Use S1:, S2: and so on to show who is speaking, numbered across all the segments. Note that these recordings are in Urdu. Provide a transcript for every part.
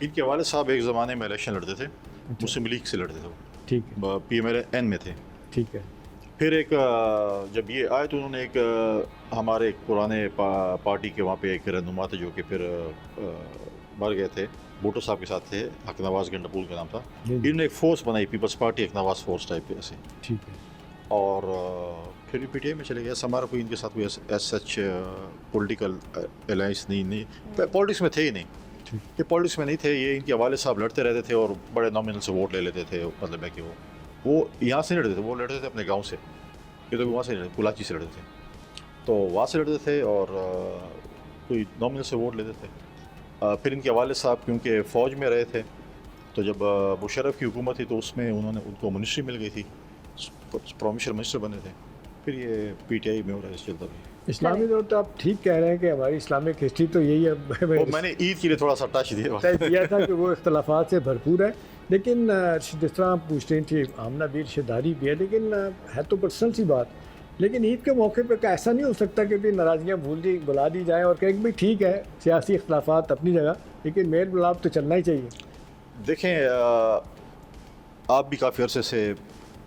S1: ان کے والد صاحب ایک زمانے میں الیکشن لڑتے تھے، مسلم لیگ سے لڑتے تھے،
S2: ٹھیک ہے
S1: پی ایم ایل این میں تھے.
S2: ٹھیک ہے
S1: پھر ایک جب یہ آئے تو انہوں نے ایک ہمارے ایک پرانے پارٹی کے وہاں پہ ایک رہنما تھے جو کہ پھر مر گئے تھے، بھٹو صاحب کے ساتھ تھے، حق نواز گنڈپول کا نام تھا. انہوں نے ایک فورس بنائی، پیپلز پارٹی حق نواز فورس ٹائپ ایسے،
S2: ٹھیک ہے
S1: اور پھر پی ٹی آئی میں چلے گئے. ہمارا کوئی ان کے ساتھ کوئی ایز سچ پولیٹیکل الائنس نہیں، پالیٹکس میں تھے ہی نہیں، یہ پالیٹکس میں نہیں تھے. یہ ان کے والد صاحب لڑتے رہتے تھے اور بڑے نامنل سے ووٹ لے لیتے تھے. مطلب ہے کہ وہ یہاں سے نہیں لڑتے تھے، وہ لڑتے تھے اپنے گاؤں سے، یہ تو وہاں سے کلاچی سے لڑتے تھے، تو وہاں سے لڑتے تھے اور کوئی نامنل سے ووٹ لیتے تھے. پھر ان کے والد صاحب کیونکہ فوج میں رہے تھے تو جب مشرف کی حکومت تھی تو اس میں انہوں نے ان کو منسٹری مل گئی تھی، پرومشنل منسٹر بنے تھے. پھر یہ پی ٹی آئی میں ہو رہا ہے چلتا بھی.
S2: اسلامی طور تو آپ ٹھیک کہہ رہے ہیں کہ ہماری اسلامک ہسٹری تو یہی ہے.
S1: میں نے عید کے لیے تھوڑا سا ٹچ
S2: دیا تھا کہ وہ اختلافات سے بھرپور ہے، لیکن جس طرح آپ پوچھ رہی تھی آمنہ بھی رشتہ داری بھی ہے، لیکن ہے تو پرسنل سی بات. لیکن عید کے موقع پہ ایسا نہیں ہو سکتا کہ بھی ناراضگیاں بلا دی جائیں اور کہ بھی ٹھیک ہے سیاسی اختلافات اپنی جگہ، لیکن میل ملاپ تو چلنا ہی چاہیے.
S1: دیکھیں آپ بھی کافی عرصے سے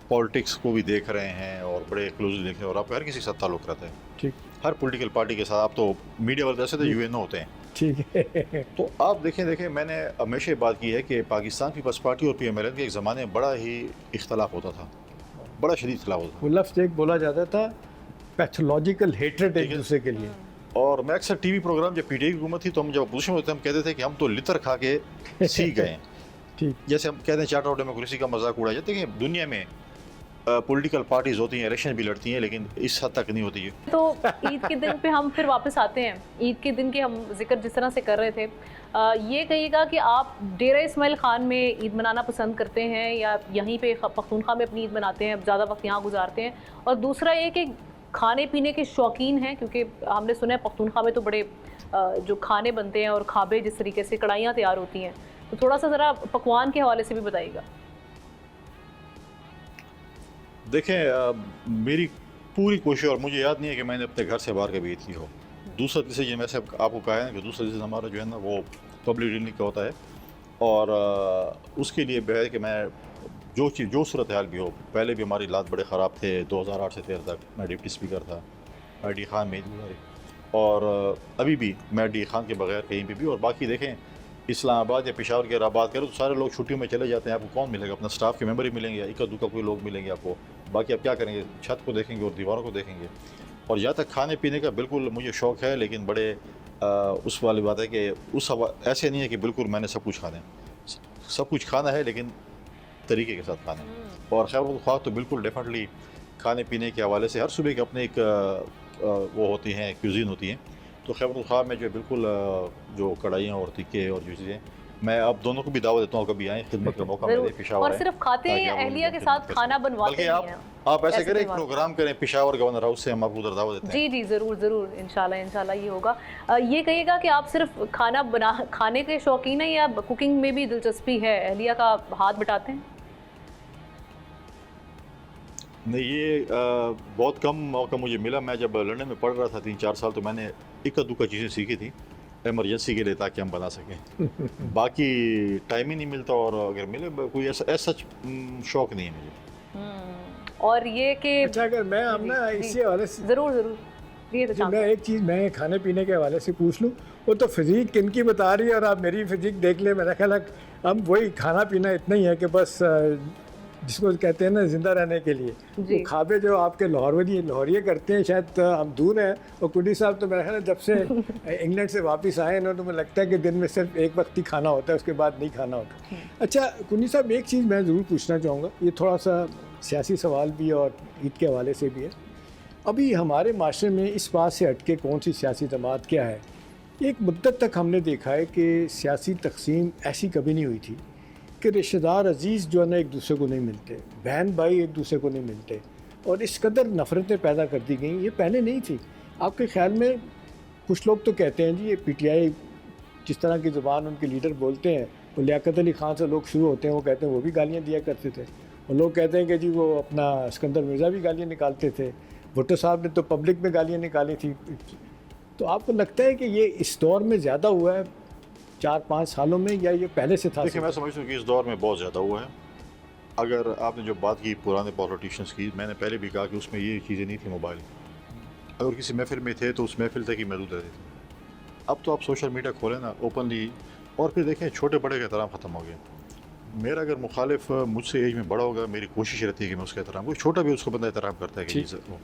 S1: پالیٹکس کو بھی دیکھ رہے ہیں اور بڑے کلوزلی دیکھ رہے ہیں اور آپ کو ہر کسی کے ساتھ تعلق رہتا ہے،
S2: ٹھیک
S1: ہر پولیٹیکل پارٹی کے ساتھ. آپ تو میڈیا والے ایسے تو یو این او ہوتے ہیں،
S2: ٹھیک ہے.
S1: تو آپ دیکھیں میں نے ہمیشہ یہ بات کی ہے کہ پاکستان پیپلز پارٹی اور پی ایم ایل این کے ایک زمانے میں بڑا ہی اختلاف ہوتا تھا، بڑا شدید اختلاف ہوتا تھا.
S2: وہ لفظ ایک بولا جاتا تھا پیتھولوجیکل ہیٹریڈ ایک دوسرے کے لیے.
S1: اور میں اکثر ٹی وی پروگرام جب پی ٹی آئی کی حکومت تھی تو ہم جب اپوزیشن ہوتے تھے ہم کہتے تھے کہ ہم تو لطر کھا کے سیکھ گئے ہیں.
S2: ٹھیک،
S1: جیسے ہم کہتے ہیں چارٹر آف ڈیموکریسی کا مذاق اڑایا جاتا ہے کہ دنیا میں پولیٹیکل پارٹیز ہوتی ہیں، الیکشن بھی لڑتی ہیں، لیکن اس حد تک نہیں ہوتی ہے.
S3: تو عید کے دن پہ ہم پھر واپس آتے ہیں، عید کے دن کے ہم ذکر جس طرح سے کر رہے تھے، یہ کہیے گا کہ آپ ڈیرہ اسماعیل خان میں عید منانا پسند کرتے ہیں یا یہیں پہ پختونخوا میں اپنی عید مناتے ہیں، زیادہ وقت یہاں گزارتے ہیں؟ اور دوسرا یہ کہ کھانے پینے کے شوقین ہیں، کیونکہ ہم نے سنا ہے پختونخوا میں تو بڑے جو کھانے بنتے ہیں اور کھابے جس طریقے سے کڑھائیاں تیار ہوتی ہیں، تو تھوڑا سا ذرا پکوان کے حوالے سے بھی بتائیے گا.
S1: دیکھیں میری پوری کوشش، اور مجھے یاد نہیں ہے کہ میں نے اپنے گھر سے باہر کبھی عید کی ہو. دوسرا تیسرے جن میں سے آپ کو کہا ہے کہ دوسرا تیسرا ہمارا جو ہے نا وہ پبلک ڈننگ کا ہوتا ہے، اور اس کے لیے بہت کہ میں جو صورتحال بھی ہو، پہلے بھی ہماری حالات بڑے خراب تھے 2008 سے 2013 تک. میں ڈپٹی اسپیکر تھا، میں ڈی خان میں گزاری، اور ابھی بھی میں ڈی خان کے بغیر کہیں پہ بھی. اور باقی دیکھیں اسلام آباد یا پشاور کی اگر آپ بات کریں تو سارے لوگ چھٹیوں میں چلے جاتے ہیں. آپ کو کون ملے گا؟ اپنا اسٹاف کے ممبر ہی ملیں گے یا اکا دوکا کوئی لوگ ملیں گے آپ کو. باقی آپ کیا کریں گے؟ چھت کو دیکھیں گے اور دیواروں کو دیکھیں گے. اور جہاں تک کھانے پینے کا بالکل مجھے شوق ہے، لیکن بڑے اس والی بات ہے کہ ایسے نہیں ہے کہ بالکل میں نے سب کچھ کھانا ہے. سب کچھ کھانا ہے لیکن طریقے کے ساتھ کھانا ہے. اور خیر خواہ تو بالکل ڈیفینیٹلی کھانے پینے کے حوالے سے ہر صبح کے اپنے ایک وہ ہوتی ہیں، کیوزین ہوتی ہیں. تو خیبر خواہ میں جو بالکل جو کڑھائیاں اور تکے اور جو چیزیں، میں اب دونوں کو بھی دعوت دیتا ہوں، کبھی آئیں خدمت کا موقع ملے پشاور.
S3: اور صرف کھاتے ہیں یا اہلیہ کے ساتھ کھانا بنواتے ہیں؟
S1: آپ ایسے کریں، ایک پروگرام کریں پشاور گورنر ہاؤس سے، ہم آپ کو ادھر دعوت دیتے ہیں.
S3: جی ضرور ضرور، انشاءاللہ یہ ہوگا. یہ کہیے گا کہ آپ صرف کھانے کے شوقین ہیں یا کوکنگ میں بھی دلچسپی ہے؟ اہلیہ کا ہاتھ بٹاتے ہیں؟
S1: نہیں، یہ بہت کم موقع مجھے ملا. میں جب لندن میں پڑھ رہا تھا 3-4 سال، تو میں نے اکا دوکا چیزیں سیکھی تھی ایمرجنسی کے لیے تاکہ ہم بنا سکیں. باقی ٹائم ہی نہیں ملتا، اور اگر ملے کوئی ایسا سچ شوق نہیں ہے مجھے.
S3: اور یہ کہ
S2: اچھا اگر میں اسی حوالے سے
S3: ضرور
S2: میں ایک چیز میں کھانے پینے کے حوالے سے پوچھ لوں. وہ تو فزیک کن کی بتا رہی ہے اور آپ میری فزیک دیکھ لیں. میرا خیال ہے ہم وہی کھانا پینا اتنا ہی ہے کہ بس جس کو کہتے ہیں نا زندہ رہنے کے لیے. وہ کھابے جو آپ کے لاہوریے کرتے ہیں، شاید ہم دور ہیں. اور کنی صاحب تو میرا خیال ہے جب سے انگلینڈ سے واپس آئے ہیں تو مجھے لگتا ہے کہ دن میں صرف ایک وقت ہی کھانا ہوتا ہے، اس کے بعد نہیں کھانا ہوتا. اچھا کنی صاحب، ایک چیز میں ضرور پوچھنا چاہوں گا، یہ تھوڑا سا سیاسی سوال بھی اور عید کے حوالے سے بھی ہے. ابھی ہمارے معاشرے میں اس بات سے ہٹ کے کون سی سیاسی جماعت کیا ہے؟ ایک مدت تک ہم نے دیکھا ہے کہ سیاسی تقسیم ایسی کبھی نہیں ہوئی تھی کہ رشتہ دار عزیز جو ہے نا ایک دوسرے کو نہیں ملتے، بہن بھائی ایک دوسرے کو نہیں ملتے، اور اس قدر نفرتیں پیدا کر دی گئیں. یہ پہلے نہیں تھی. آپ کے خیال میں کچھ لوگ تو کہتے ہیں جی یہ پی ٹی آئی جس طرح کی زبان ان کے لیڈر بولتے ہیں، وہ لیاقت علی خان سے لوگ شروع ہوتے ہیں، وہ کہتے ہیں وہ بھی گالیاں دیا کرتے تھے. اور لوگ کہتے ہیں کہ جی وہ اپنا اسکندر مرزا بھی گالیاں نکالتے تھے، بھٹو صاحب نے تو پبلک میں گالیاں نکالی تھی. تو آپ کو لگتا ہے کہ یہ اس دور میں زیادہ ہوا ہے 4-5 سالوں میں یا یہ پہلے سے تھا؟
S1: دیکھیے میں سمجھتا ہوں کہ اس دور میں بہت زیادہ ہوا ہے. اگر آپ نے جو بات کی پرانے پولیٹیشنس کی، میں نے پہلے بھی کہا کہ اس میں یہ چیزیں نہیں تھیں. موبائل اگر کسی محفل میں تھے تو اس محفل تک ہی محدود رہتے تھے. اب تو آپ سوشل میڈیا کھولیں نا اوپنلی، اور پھر دیکھیں چھوٹے بڑے کا احترام ختم ہو گیا. میرا اگر مخالف مجھ سے ایج میں بڑا ہوگا، میری کوشش رہتی ہے کہ میں اس کا احترام، کوئی چھوٹا بھی اس کو بندہ احترام کرتا ہے کہ عزت ہو.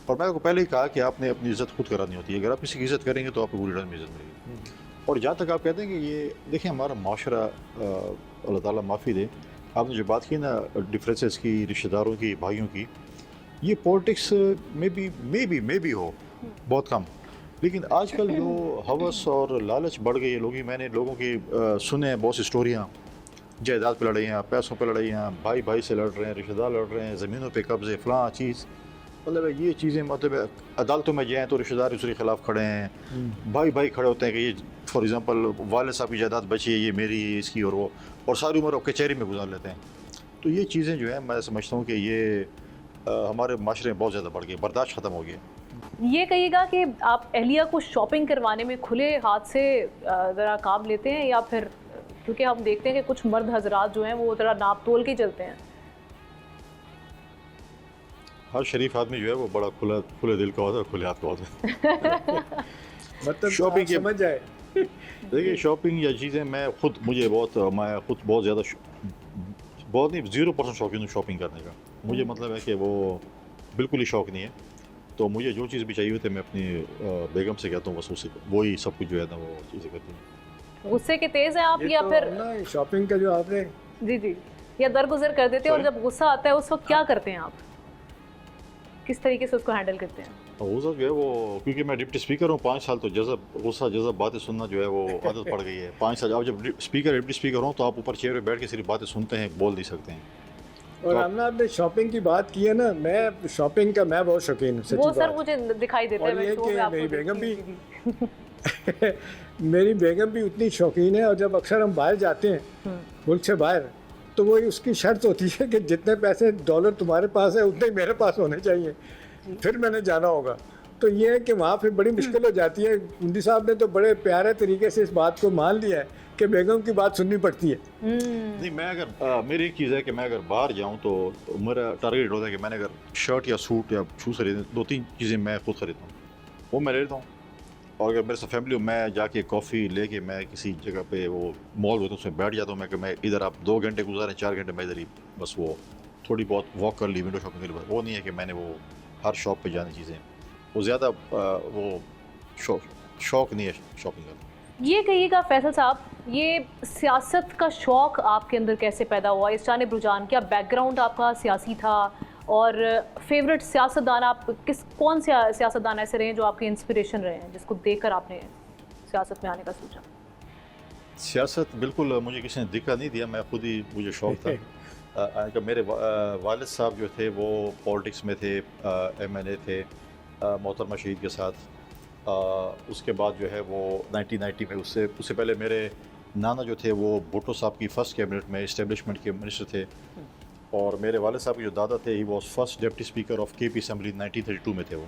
S1: اور میں کو پہلے ہی کہا کہ آپ نے اپنی عزت خود کرانی ہوتی ہے. اگر آپ کسی کی عزت کریں گے تو آپ کو پوری ڈر میں عزت ملے گی. اور جہاں تک آپ کہتے ہیں کہ یہ دیکھیں ہمارا معاشرہ، اللہ تعالیٰ معافی دے، آپ نے جو بات کی نا ڈفرینسز کی، رشتہ داروں کی، بھائیوں کی، یہ پولیٹکس میں بھی ہو بہت کم، لیکن آج کل جو ہوس اور لالچ بڑھ گئی ہے لوگوں کی. میں نے لوگوں کی سنے بہت سی اسٹوریاں، جائیداد پہ لڑائیاں، پیسوں پہ لڑائیاں، بھائی بھائی سے لڑ رہے ہیں، رشتہ دار لڑ رہے ہیں، زمینوں پہ قبضے، فلاں چیز. مطلب یہ چیزیں مطلب عدالتوں میں جائیں تو رشتہ دار اس کے خلاف کھڑے ہیں، بھائی کھڑے ہوتے ہیں کہ یہ فار ایگزامپل والد صاحب کی جائیداد بچی ہے، یہ میری ہے، اس کی، اور وہ، اور ساری عمر کچہری میں گزار لیتے ہیں. تو یہ چیزیں جو ہیں میں سمجھتا ہوں کہ یہ ہمارے معاشرے میں بہت زیادہ بڑھ گئی، برداشت ختم ہو گیا.
S3: یہ کہیے گا کہ آپ اہلیہ کو شاپنگ کروانے میں کھلے ہاتھ سے ذرا کام لیتے ہیں، یا پھر کیونکہ ہم دیکھتے ہیں کہ کچھ مرد حضرات جو ہیں وہ ذرا ناپ تول کے چلتے ہیں؟
S1: ہر شریف آدمی جو ہے وہ بڑا کھلے دل کا ہوتا ہے، کھلے ہاتھ کا ہوتا ہے.
S2: مطلب
S1: شاپنگ کی
S2: سمجھ جائے.
S1: دیکھیے شاپنگ یا چیزیں میں خود بہت زیادہ بہت نہیں 0% شوقین ہوں شاپنگ کرنے کا. مجھے مطلب ہے کہ وہ بالکل ہی شوق نہیں ہے. تو مجھے جو چیز بھی چاہیے ہوتی ہے میں اپنی بیگم سے کہتا ہوں، بس اس سے وہی سب کچھ جو ہے نا وہ چیزیں کرتی ہیں.
S3: غصے کے تیز ہیں آپ، یا پھر
S2: شاپنگ کا جو آپ نے
S3: جی یا درگزر کر دیتے ہیں؟ اور جب غصہ آتا ہے اس وقت کیا کرتے ہیں آپ؟ کس طریقے سے اس کو ہینڈل کرتے ہیں؟
S1: غصہ جو ہے وہ، کیونکہ میں ڈپٹی اسپیکر ہوں 5 سال، تو غصہ باتیں سننا جو ہے وہ عادت پڑ گئی ہے. 5 سال آپ جب ڈپٹی اسپیکر ہوں تو آپ اوپر چیئر پہ بیٹھ کے صرف باتیں سنتے ہیں، بول نہیں سکتے ہیں.
S2: اور آمنہ آپ نے شاپنگ کی بات کی ہے نا، میں شاپنگ کا میں بہت شوقین ہوں.
S3: وہ سر مجھے دکھائی دیتا ہے.
S2: اور یہ کہ میری بیگم بھی اتنی شوقین ہے، اور جب اکثر ہم باہر جاتے ہیں ملک سے باہر، تو وہ اس کی شرط ہوتی ہے کہ جتنے پیسے ڈالر تمہارے پاس ہے اتنے میرے پاس ہونے چاہیے، پھر میں نے جانا ہوگا. تو یہ ہے کہ وہاں پھر بڑی مشکل ہو جاتی ہے. مندی صاحب نے تو بڑے پیارے طریقے سے اس بات کو مان لیا ہے کہ بیگم کی بات سننی پڑتی ہے.
S1: نہیں، میں اگر میری ایک چیز ہے کہ میں اگر باہر جاؤں تو میرا ٹارگیٹ ہوتا ہے کہ میں نے اگر شرٹ یا سوٹ یا شوز خریدے، 2-3 چیزیں میں خود خریدتا ہوں، وہ میں لے لیتا ہوں. اور اگر میرے ساتھ فیملی ہو، میں جا کے کافی لے کے میں کسی جگہ پہ وہ مال ہوتا ہے اس میں بیٹھ جاتا ہوں. میں ادھر آپ 2 گھنٹے گزاریں، 4 گھنٹے میں ادھر ہی بس وہ تھوڑی بہت واک کر لی، ونڈو شاپنگ کے لیے. وہ نہیں ہے کہ میں نے وہ ہر شاپ پہ جانے چیزیں، وہ زیادہ وہ شوق نہیں ہے شاپنگ کا.
S3: یہ کہیے گا فیصل صاحب، یہ سیاست کا شوق آپ کے اندر کیسے پیدا ہوا؟ اس جانب رجحان، کیا بیک گراؤنڈ آپ کا سیاسی تھا؟ اور فیوریٹ سیاستدان آپ کون سے سیاستدان ایسے رہے ہیں جو آپ کے انسپریشن رہے ہیں، جس کو دیکھ کر آپ نے سیاست میں آنے کا سوچا؟
S1: سیاست بالکل مجھے کسی نے دکھا نہیں دیا، میں خود ہی، مجھے شوق تھا. میرے والد صاحب جو تھے وہ پولیٹکس میں تھے، MLA تھے محترمہ شہید کے ساتھ. اس کے بعد جو ہے وہ 1990 میں، اس سے پہلے میرے نانا جو تھے وہ بھٹو صاحب کی فرسٹ کیبنٹ میں اسٹیبلشمنٹ کے منسٹر تھے. اور میرے والد صاحب کے جو دادا تھے، he was first deputy speaker of KP assembly 1932 میں تھے وہ.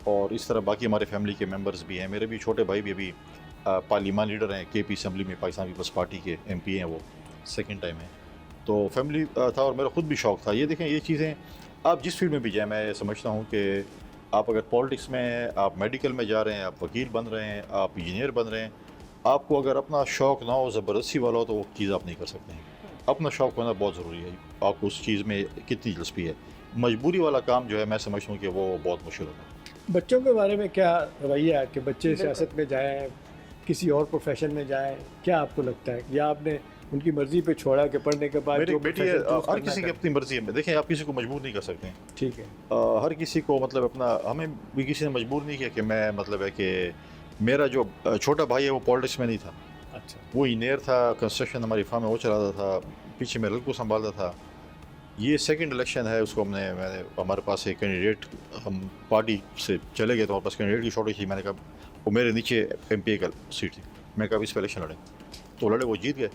S1: اور اس طرح باقی ہمارے فیملی کے ممبرز بھی ہیں. میرے بھی چھوٹے بھائی بھی ابھی پارلیمان لیڈر ہیں KP اسمبلی میں، پاکستان پیپلز پارٹی کے MP ہیں، وہ 2nd ٹائم ہیں. تو فیملی تھا، اور میرا خود بھی شوق تھا. یہ دیکھیں یہ چیزیں آپ جس فیلڈ میں بھی جائیں، میں سمجھتا ہوں کہ آپ اگر پولیٹکس میں ہیں، آپ میڈیکل میں جا رہے ہیں، آپ وکیل بن رہے ہیں، آپ انجینئر بن رہے ہیں، آپ کو اگر اپنا شوق نہ ہو، زبردستی والا ہو، تو وہ چیز آپ نہیں کر سکتے ہیں. اپنا شوق ہونا بہت ضروری ہے. آپ کو اس چیز میں کتنی دلچسپی ہے. مجبوری والا کام جو ہے میں سمجھتا ہوں کہ وہ بہت مشکل ہوتا ہے.
S2: بچوں کے بارے میں کیا رویہ ہے کہ بچے سیاست میں جائیں، کسی اور پروفیشن میں جائیں؟ کیا آپ کو لگتا ہے، یا آپ نے ان کی مرضی پہ چھوڑا کہ پڑھنے کے بعد؟
S1: میری بیٹی ہے، ہر کسی کی اپنی مرضی ہے. دیکھیں آپ کسی کو مجبور نہیں کر سکتے ہیں.
S2: ٹھیک ہے.
S1: ہر کسی کو مطلب اپنا، ہمیں بھی کسی نے مجبور نہیں کیا کہ میں مطلب ہے کہ میرا جو چھوٹا بھائی ہے وہ پولیٹکس میں نہیں تھا.
S2: اچھا.
S1: وہ انجینئر تھا، کنسٹرکشن ہماری فارم میں وہ چلاتا تھا، پیچھے میں لڑکوں سنبھالتا تھا. یہ 2nd الیکشن ہے، اس کو ہمارے پاس ایک کینڈیڈیٹ، ہم پارٹی سے چلے گئے تو ہمارے پاس کینڈیڈیٹ کی شارٹیج تھی. میں نے کہا، وہ میرے نیچے MP کا سیٹ تھی، میں کہا اس پہ الیکشن لڑیں، تو لڑے، وہ جیت گئے.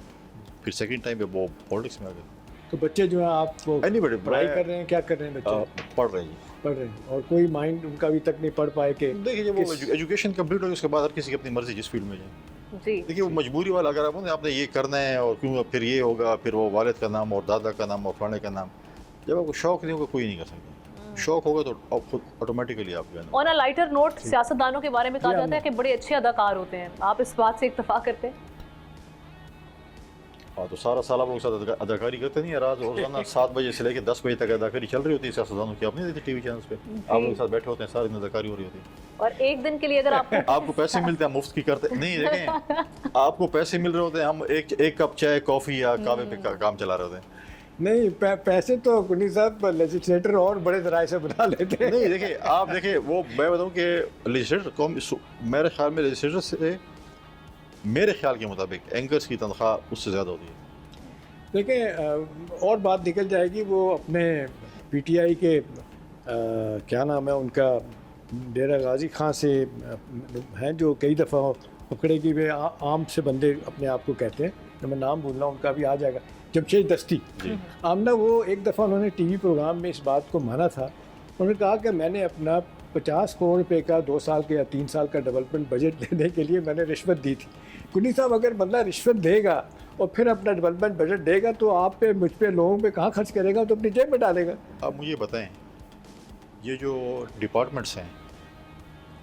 S1: پھر 2nd ٹائم پہ وہ پولیٹکس میں آ گئے.
S2: تو بچے جو ہیں آپ کو پڑھائی کر رہے ہیں، کیا کر رہے ہیں بچے؟
S1: پڑھ رہے ہیں.
S2: پڑھ رہے ہیں. اور کوئی مائنڈ ان کا ابھی تک نہیں پڑھ پائے کہ
S1: دیکھیے جب وہ ایجوکیشن کمپلیٹ ہوگی اس کے بعد ہر کسی کی اپنی مرضی جس فیلڈ میں جائیں.
S3: جی
S1: دیکھیے وہ مجبوری والا اگر آپ نے یہ کرنا ہے اور کیوں پھر یہ ہوگا، پھر وہ والد کا نام اور دادا کا نام اور فلانے کا نام، جب آپ کو شوق نہیں ہوگا کوئی نہیں کر سکتا. شوق ہوگا تو آپ خود آٹومیٹکلی آپ جو ہے نا.
S3: اور لائٹر نوٹ سیاستدانوں کے بارے میں کہا جاتا ہے کہ بڑے اچھے اداکار ہوتے ہیں، آپ اس بات سے اتفاق کرتے ہیں؟
S1: ہاں تو سارا سال آپ لوگ کے ساتھ اداکاری کرتے نہیں ہیں، رات روزانہ 7 بجے سے لے کے 10 بجے تک اداکاری چل رہی ہوتی ہے سیاستدانوں کی. آپ نہیں دیکھتے ٹی وی چینلز پہ آپ لوگ کے ساتھ بیٹھے ہوتے ہیں، سارے دن اداکاری ہو رہی ہوتی ہے.
S3: اور ایک دن کے لیے اگر
S1: آپ کو پیسے ملتے ہیں مفت کی کرتے نہیں. دیکھیں آپ کو پیسے مل رہے ہوتے ہیں، ہم ایک کپ چائے کافی یا کعوے پہ کام چلا رہے ہوتے ہیں.
S2: نہیں پیسے تو کنی صاحب لیجسلیٹر اور بڑے ذرائع سے بنا لیتے ہیں.
S1: نہیں دیکھیں آپ دیکھیں وہ میں بتاؤں کہ لیجسلیٹر میرے خیال میں لیجسلیٹر سے میرے خیال کے مطابق اینکرز کی تنخواہ اس سے زیادہ ہوتی ہے.
S2: دیکھیں اور بات نکل جائے گی، وہ اپنے پی ٹی آئی کے کیا نام ہے ان کا، ڈیرہ غازی خان سے ہیں جو کئی دفعہ پکڑے کی ہوئے عام سے بندے اپنے آپ کو کہتے ہیں، میں نام بھول رہا ہوں ان کا بھی آ جائے گا، جمشید دستی. آمنہ وہ ایک دفعہ انہوں نے ٹی وی پروگرام میں اس بات کو مانا تھا. انہوں نے کہا کہ میں نے اپنا 50 کروڑ روپے کا 2 سال کے یا 3 سال کا ڈیولپمنٹ بجٹ دینے کے لیے میں نے رشوت دی تھی. کنی صاحب اگر بندہ رشوت دے گا اور پھر اپنا ڈیولپمنٹ بجٹ دے گا تو آپ پہ مجھ پہ لوگوں پہ کہاں خرچ کرے گا، تو اپنی جیب میں ڈالے گا.
S1: آپ مجھے بتائیں یہ جو ڈپارٹمنٹس ہیں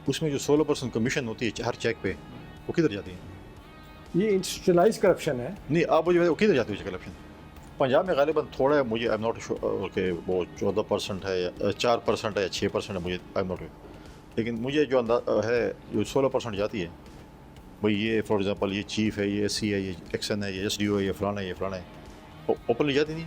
S1: اس میں جو 16% کمیشن ہوتی ہے ہر چیک پہ، وہ کدھر جاتی ہے؟
S2: یہ انسٹیٹوشنلائز کرپشن ہے.
S1: نہیں آپ مجھے وہ کدھر جاتی ہے کرپشن؟ پنجاب میں غالباً تھوڑا ہے، مجھے آئی ایم ناٹ شیور کہ وہ 14% ہے یا 4% ہے یا 6% ہے، مجھے آئی ایم ناٹ شیور. لیکن مجھے جو ہے جو 16% جاتی ہے بھائی، یہ فار ایگزامپل یہ چیف ہے، یہ ایس سی ہے، یہ ایکسن ہے، یہ ایس ڈی او ہے، یہ فلانا ہے، یہ فلانا ہے، اوپنلی جاتی نہیں.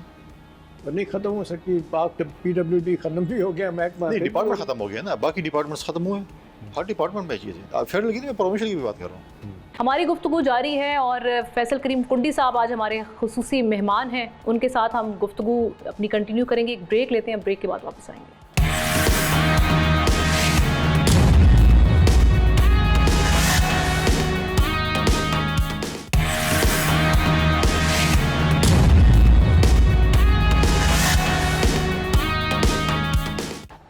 S2: نہیں ختم ہو سکتی، پاک پی ڈبلیو ڈی ختم بھی ہو گیا، محکمہ
S1: نہیں ڈپارٹمنٹ ختم ہو گیا نا، باقی ڈپارٹمنٹس ختم ہوئے ہیں، ہر ڈپارٹمنٹ میں چیز ہے. فیڈرل کی میں پروموشن کی بھی بات کر رہا ہوں.
S3: ہماری گفتگو جاری ہے اور فیصل کریم کنڈی صاحب آج ہمارے خصوصی مہمان ہیں، ان کے ساتھ ہم گفتگو اپنی کنٹینیو کریں گے. ایک بریک لیتے ہیں، بریک کے بعد واپس آئیں گے.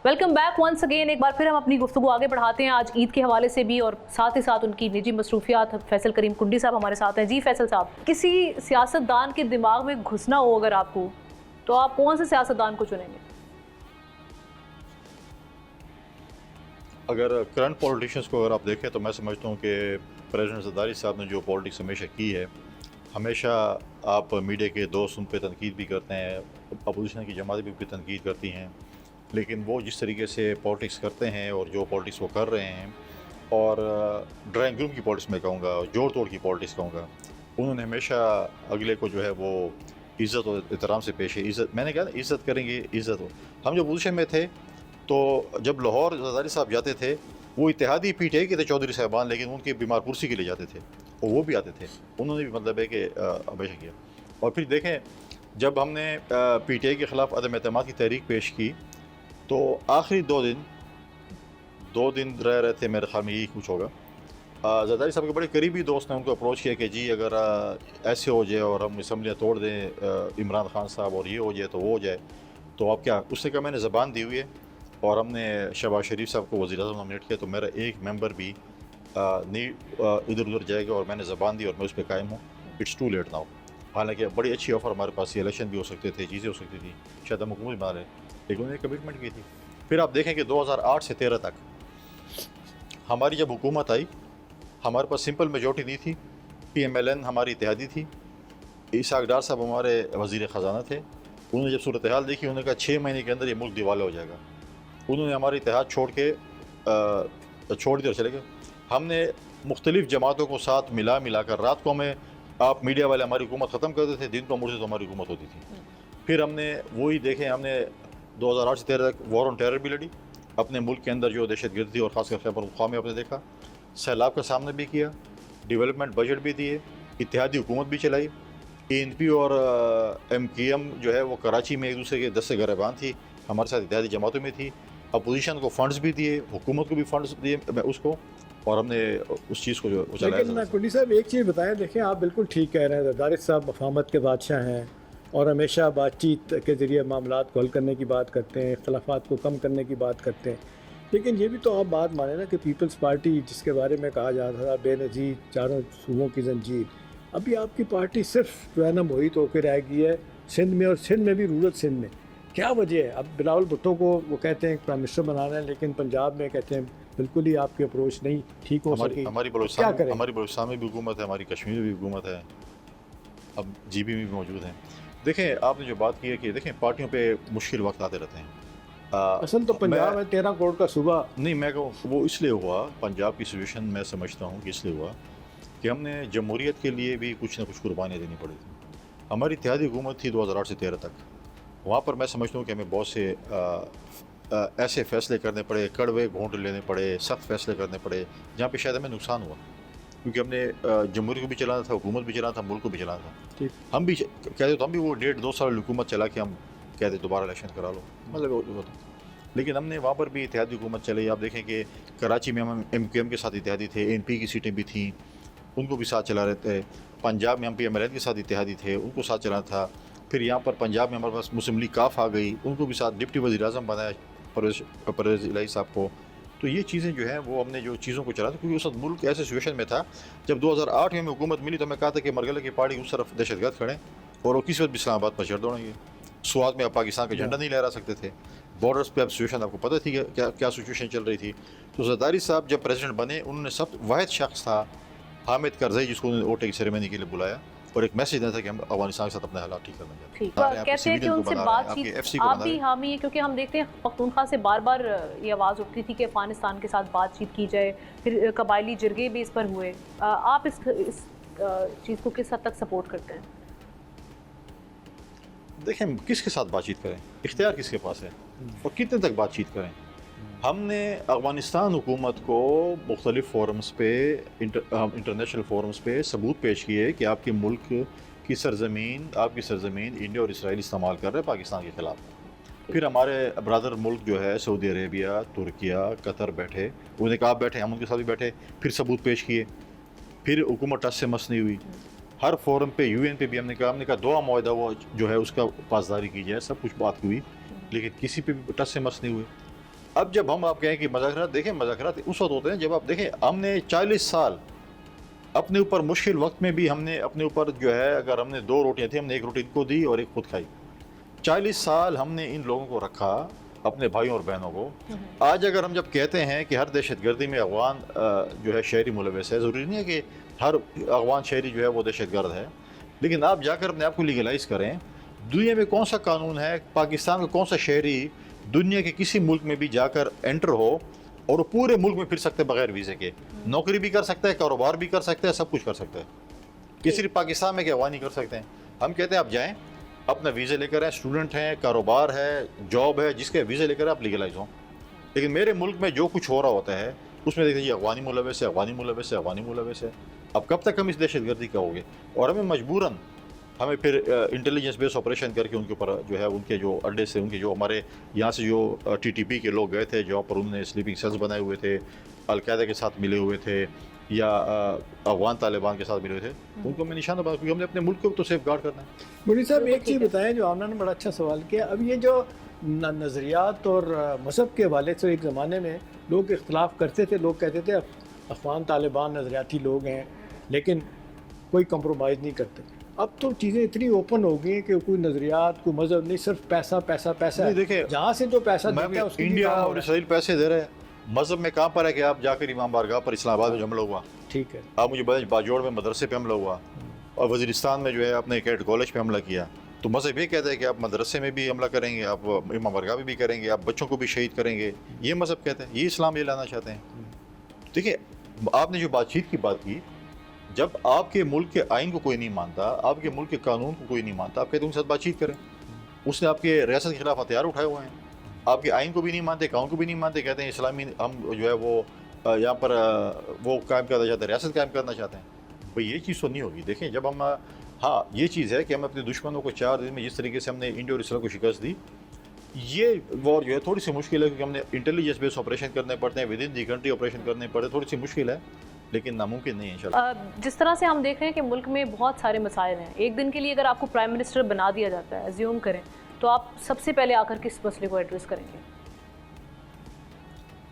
S3: Welcome back once again. ایک بار پھر ہم اپنی گفتگو آگے بڑھاتے ہیں آج عید کے حوالے سے بھی اور ساتھ ہی ساتھ ان کی نجی مصروفیات. فیصل کریم کنڈی صاحب ہمارے ساتھ ہیں. جی فیصل صاحب، کسی سیاستدان کے دماغ میں گھسنا ہو اگر آپ کو، تو آپ کون سے سیاستدان کو چنیں گے؟
S1: اگر کرنٹ پولیٹیشنس کو اگر آپ دیکھیں تو میں سمجھتا ہوں کہ پریزیڈنٹ زرداری صاحب نے جو پالیٹکس ہمیشہ کی ہے، ہمیشہ آپ میڈیا کے دوست ان پہ تنقید بھی کرتے ہیں، اپوزیشن کی جماعتیں بھی تنقید کرتی ہیں، لیکن وہ جس طریقے سے پالیٹکس کرتے ہیں اور جو پالیٹکس وہ کر رہے ہیں، اور ڈرائنگ روم کی پالیٹکس میں کہوں گا، جوڑ توڑ کی پالیٹکس کہوں گا، انہوں نے ہمیشہ اگلے کو جو ہے وہ عزت اور احترام سے پیش ہے. عزت میں نے کہا نا، عزت کریں گے عزت ہو. ہم جو پوزیشن میں تھے تو جب لاہور زرداری صاحب جاتے تھے، وہ اتحادی پی ٹی آئی کے تھے چودھری صاحبان، لیکن ان کے بیمار پرسی کے لیے جاتے تھے اور وہ بھی آتے تھے. انہوں نے بھی مطلب ہے کہ ہمیشہ کیا. اور پھر دیکھیں جب ہم نے پی ٹی آئی کے خلاف عدم اعتماد کی تحریک پیش کی تو آخری 2 دن رہ رہے تھے، میرے خیال میں یہی کچھ ہوگا. زرداری صاحب کے بڑے قریبی دوست نے ان کو اپروچ کیا کہ جی اگر ایسے ہو جائے اور ہم اسمبلیاں توڑ دیں عمران خان صاحب، اور یہ ہو جائے تو وہ ہو جائے تو آپ کیا. اس نے کہا میں نے زبان دی ہوئی ہے اور ہم نے شہباز شریف صاحب کو وزیر اعظم نامنیٹ کیا، تو میرا ایک ممبر بھی نہیں ادھر ادھر جائے گا، اور میں نے زبان دی اور میں اس پہ قائم ہوں. It's too late now. حالانکہ بڑی اچھی آفر ہمارے پاس، یہ الیکشن بھی ہو سکتے تھے، چیزیں ہو سکتی تھی، شاید ہم حکومت بنا رہے، لیکن انہوں نے کمٹمنٹ کی تھی. پھر آپ دیکھیں کہ 2008 سے 13 تک ہماری جب حکومت آئی، ہمارے پاس سمپل میجورٹی نہیں تھی. پی ایم ایل این ہماری اتحادی تھی. اسحاق ڈار صاحب ہمارے وزیر خزانہ تھے. انہوں نے جب صورتحال دیکھی، انہوں نے کہا 6 مہینے کے اندر یہ ملک دیوالیہ ہو جائے گا. انہوں نے ہماری اتحاد چھوڑ دی اور چلے گئے. ہم نے مختلف جماعتوں کو ساتھ ملا کر، رات کو ہمیں آپ میڈیا والے ہماری حکومت ختم کرتے تھے، دن کو مڑتے تو ہماری حکومت ہوتی تھی. پھر ہم نے وہی دیکھیں، ہم نے 2008 سے 13 تک وار آن ٹیرر بھی لڑی، اپنے ملک کے اندر جو دہشت گردی اور خاص کر خیبر پختونخوا میں آپ نے دیکھا، سیلاب کا سامنا بھی کیا، ڈیولپمنٹ بجٹ بھی دیے، اتحادی حکومت بھی چلائی. اے این پی اور ایم کی ایم جو ہے وہ کراچی میں ایک دوسرے کے دست سے گریبان تھی، ہمارے ساتھ اتحادی جماعتوں میں تھی. اپوزیشن کو فنڈز بھی دیے، حکومت کو بھی فنڈز دیے اس کو، اور ہم نے اس چیز کو جو چلایا.
S2: لیکن کنڈی صاحب ایک چیز بتائیں، دیکھیں آپ بالکل ٹھیک کہہ رہے ہیں، زرداری صاحب مفاہمت کے بادشاہ ہیں اور ہمیشہ بات چیت کے ذریعے معاملات کو حل کرنے کی بات کرتے ہیں، اختلافات کو کم کرنے کی بات کرتے ہیں. لیکن یہ بھی تو آپ بات مانیں نا کہ پیپلز پارٹی جس کے بارے میں کہا جاتا تھا بے نظیر چاروں صوبوں کی زنجیر، ابھی آپ کی پارٹی صرف جو ہے نا محیط ہو کے رہ گئی ہے سندھ میں، اور سندھ میں بھی رورل سندھ میں. کیا وجہ ہے؟ اب بلاول بھٹو کو وہ کہتے ہیں پرائم منسٹر بنانا ہے، لیکن پنجاب میں کہتے ہیں بالکل ہی آپ کی اپروچ نہیں ٹھیک ہو سکی.
S1: ہماری بلوچستان میں بھی حکومت ہے، ہماری کشمیر میں بھی حکومت ہے، اب جی بی میں بھی موجود ہیں. دیکھیں آپ نے جو بات کی ہے کہ دیکھیں پارٹیوں پہ مشکل وقت آتے رہتے ہیں.
S2: اصل تو پنجاب ہے 13 کروڑ کا صوبہ.
S1: نہیں میں کہوں وہ اس لیے ہوا، پنجاب کی سچویشن میں سمجھتا ہوں کہ اس لیے ہوا کہ ہم نے جمہوریت کے لیے بھی کچھ نہ کچھ قربانیاں دینی پڑی تھیں. ہماری اتحادی حکومت تھی 2008 سے 13 تک. وہاں پر میں سمجھتا ہوں کہ ہمیں بہت سے ایسے فیصلے کرنے پڑے، کڑوے گھونٹ لینے پڑے، سخت فیصلے کرنے پڑے جہاں پہ شاید ہمیں نقصان ہوا، کیونکہ ہم نے جمہوریت کو بھی چلانا تھا، حکومت بھی چلانا تھا، ملک کو بھی چلانا تھا. ہم بھی کہتے تو ہم بھی وہ 1.5-2 سال حکومت چلا کے ہم کہتے دوبارہ الیکشن کرا لو، مطلب لیکن ہم نے وہاں پر بھی اتحادی حکومت چلائی. آپ دیکھیں کہ کراچی میں ہم ایم کیو ایم کے ساتھ اتحادی تھے، این پی کی سیٹیں بھی تھیں ان کو بھی ساتھ چلا رہے تھے. پنجاب میں ہم پی ایم ایل این کے ساتھ اتحادی تھے، ان کو ساتھ چلانا تھا. پھر یہاں پر پنجاب میں ہمارے پاس مسلم لیگ کاف آ گئی، ان کو بھی ساتھ ڈپٹی وزیر اعظم بنایا پرویز الہی صاحب کو. تو یہ چیزیں جو ہیں وہ ہم نے جو چیزوں کو چلا تھا، کیونکہ اس وقت ملک ایسے سچویشن میں تھا جب 2008 میں ہمیں حکومت ملی تو میں کہا تھا کہ مرگلہ کی پارٹی اس طرف دہشت گرد کھڑے اور وہ کسی وقت بھی اسلام آباد پر چڑھ دوڑیں گے. سوات میں آپ پاکستان کا جھنڈا نہیں لہرا سکتے تھے. بارڈرس پہ اب سچویشن آپ کو پتہ تھی کہ کیا سچویشن چل رہی تھی. تو زرداری صاحب جب پریزیڈنٹ بنے انہوں نے سب واحد شخص تھا حامد کرزئی جس کو انہوں نے ووٹنگ سیریمنی کے لیے بلایا اور ایک میسیج دینا تھا کہ ہم افغانستان کے ساتھ اپنے حالات ٹھیک کرنا چاہتے ہیں.
S3: کہتے ہیں کہ ان سے بات چیت آپ بھی حامی ہیں، کیونکہ ہم دیکھتے ہیں پختونخوا سے بار بار یہ آواز اٹھتی تھی کہ افغانستان کے ساتھ بات چیت کی جائے، پھر قبائلی جرگے بھی اس پر ہوئے. آپ اس چیز کو کس حد تک سپورٹ کرتے ہیں؟
S1: دیکھیں کس کے ساتھ بات چیت کریں، اختیار کس کے پاس ہے اور کتنے تک بات چیت کریں. ہم نے افغانستان حکومت کو مختلف فورمز پہ انٹرنیشنل فورمز پہ ثبوت پیش کیے کہ آپ کے ملک کی سرزمین، آپ کی سرزمین انڈیا اور اسرائیل استعمال کر رہے ہیں پاکستان کے خلاف. پھر ہمارے برادر ملک جو ہے سعودی عربیہ، ترکیہ، قطر بیٹھے، انہوں نے کہا آپ بیٹھے، ہم ان کے ساتھ بھی بیٹھے، پھر ثبوت پیش کیے. پھر حکومت ٹس سے مس نہیں ہوئی. ہر فورم پہ یو این پہ بھی ہم نے کہا دعا معاہدہ وہ جو ہے اس کا پاسداری کی جائے، سب کچھ بات ہوئی لیکن کسی پہ بھی ٹس سے مس نہیں ہوئے. اب جب ہم آپ کہیں کہ مذاکرات، دیکھیں مذاکرات اس وقت ہوتے ہیں جب آپ دیکھیں ہم نے 40 سال اپنے اوپر مشکل وقت میں بھی ہم نے اپنے اوپر جو ہے اگر ہم نے 2 روٹیاں تھیں ہم نے 1 روٹی ان کو دی اور 1 خود کھائی. 40 سال ہم نے ان لوگوں کو رکھا، اپنے بھائیوں اور بہنوں کو. آج اگر ہم جب کہتے ہیں کہ ہر دہشت گردی میں افغان جو ہے شہری ملوث ہے، ضروری نہیں ہے کہ ہر افغان شہری جو ہے وہ دہشت گرد ہے، لیکن آپ جا کر اپنے آپ کو لیگلائز کریں. دنیا میں کون سا قانون ہے، پاکستان کا کون سا شہری دنیا کے کسی ملک میں بھی جا کر انٹر ہو اور وہ پورے ملک میں پھر سکتے ہیں بغیر ویزے کے، نوکری بھی کر سکتا ہے، کاروبار بھی کر سکتا ہے، سب کچھ کر سکتا ہے. کہ صرف پاکستان میں کہ افغانی کر سکتے ہیں. ہم کہتے ہیں آپ جائیں اپنا ویزے لے کر آئیں، اسٹوڈنٹ ہیں، کاروبار ہے، جاب ہے، جس کے ویزے لے کر آپ لیگلائز ہوں. لیکن میرے ملک میں جو کچھ ہو رہا ہوتا ہے اس میں دیکھتے ہیں افغانی ملوث ہے، افغانی ملوث ہے، افغانی ملوث ہے. اب کب تک ہم اس دہشت گردی کا ہوگے؟ اور ہمیں مجبوراً ہمیں پھر انٹیلیجنس بیس آپریشن کر کے ان کے اوپر جو ہے ان کے جو اڈے سے، ان کے جو ہمارے یہاں سے جو ٹی ٹی پی کے لوگ گئے تھے جہاں پر انہوں نے سلیپنگ سیلز بنائے ہوئے تھے، القاعدہ کے ساتھ ملے ہوئے تھے یا افغان طالبان کے ساتھ ملے ہوئے تھے، ان کو میں نشانہ بنا، کیونکہ ہم نے اپنے ملک کو تو سیف گارڈ کرنا ہے.
S2: مودی صاحب ایک چیز بتائیں جو آمنہ نے بڑا اچھا سوال کیا. اب یہ جو نظریات اور مذہب کے حوالے سے ایک زمانے میں لوگ اختلاف کرتے تھے، لوگ کہتے تھے افغان طالبان نظریاتی لوگ ہیں لیکن کوئی کمپرومائز نہیں کرتے. اب تو چیزیں اتنی اوپن ہو گئی ہیں کہ کوئی نظریات، کوئی مذہب نہیں، صرف پیسہ پیسہ پیسہ.
S1: دیکھیں
S2: جہاں سے جو پیسہ دیتا ہے اس کی
S1: انڈیا اور اسرائیل پیسے دے رہے ہیں. مذہب میں کہاں پر ہے کہ آپ جا کر امام بارگاہ پر اسلام آباد میں حملہ ہوا؟
S2: ٹھیک ہے.
S1: آپ مجھے بتائیں باجوڑ میں مدرسے پہ حملہ ہوا اور وزیرستان میں جو ہے اپنے کیڈٹ کالج پہ حملہ کیا. تو مذہب یہ کہتا ہے کہ آپ مدرسے میں بھی حملہ کریں گے، آپ امام بارگاہ میں بھی کریں گے، آپ بچوں کو بھی شہید کریں گے. یہ مذہب کہتے ہیں، یہ اسلام یہ لانا چاہتے ہیں. دیکھیے آپ نے جو بات چیت کی بات کی، جب آپ کے ملک کے آئین کو کوئی نہیں مانتا، آپ کے ملک کے قانون کو کوئی نہیں مانتا، آپ کہتے ہیں ان کے ساتھ بات چیت کریں. اس نے آپ کے ریاست کے خلاف ہتھیار اٹھائے ہوئے ہیں، آپ کے آئین کو بھی نہیں مانتے، قانون کو بھی نہیں مانتے، کہتے ہیں اسلامی ہم جو ہے وہ یہاں پر وہ قائم کرنا چاہتے ہیں، ریاست قائم کرنا چاہتے ہیں. بھئی یہ چیز تو نہیں ہوگی. دیکھیں جب ہم ہاں یہ چیز ہے کہ ہم اپنے دشمنوں کو 4 دن میں جس طریقے سے ہم نے انڈیا اور اسرائیل کو شکست دی، یہ وار جو ہے تھوڑی سی مشکل ہے کیونکہ ہم نے انٹیلیجنس بیس آپریشن کرنے پڑتے ہیں، with in the country operation کرنے پڑتے ہیں، تھوڑی سی مشکل ہے لیکن ناممکن نہیں ہے انشاءاللہ.
S3: جس طرح سے ہم دیکھ رہے ہیں کہ ملک میں بہت سارے مسائل ہیں، ایک دن کے لیے اگر آپ کو پرائم منسٹر بنا دیا جاتا ہے، ایزیوم کریں، تو آپ سب سے پہلے آ کر کس مسئلے کو ایڈریس کریں گے؟